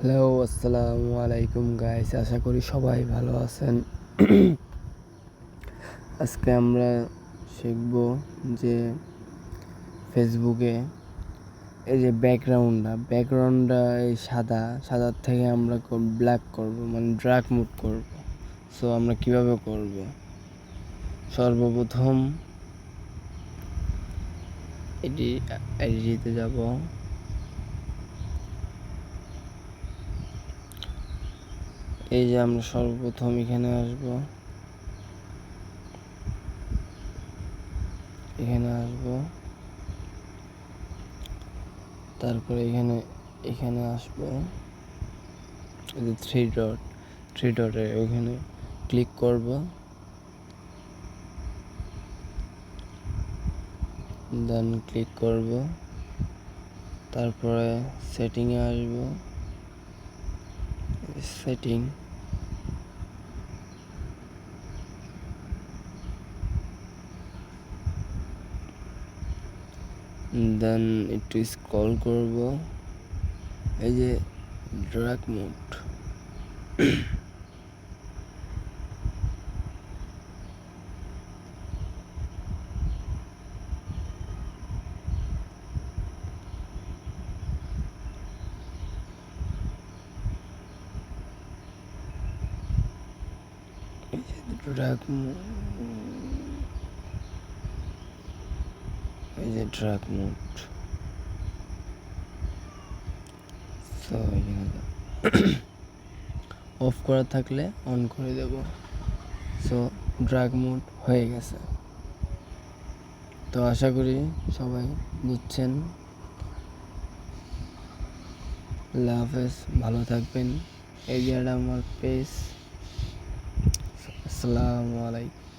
Hello, আসসালামু আলাইকুম guys, আশা করি সবাই ভালো আছেন। আজকে আমরা শিখব যে ফেসবুকে এই যে ব্যাকগ্রাউন্ডটা এই সাদার থেকে আমরা ব্ল্যাক করব, মানে ডার্ক মোড করব। সো আমরা কিভাবে করব? সর্বপ্রথম এডিটে যাব। এই যে আমরা সর্বপ্রথম এখানে আসব, তারপরে এখানে আসব। এই যে থ্রি ডটে ওইখানে ক্লিক করব, দেন ক্লিক করব, তারপরে সেটিংয়ে আসব। সেটিং, দেন একটু স্ক্রল করব, এই যে ডার্ক মোড। এই যে ডার্ক মোড। সো এখানে অফ করা থাকলে অন করে দেব। সো ডার্ক মোড হয়ে গেছে। তো আশা করি সবাই বুঝছেন। আল্লাহ হাফেজ, ভালো থাকবেন। এই যে আমার পেজ। আসসালামু আলাইকুম।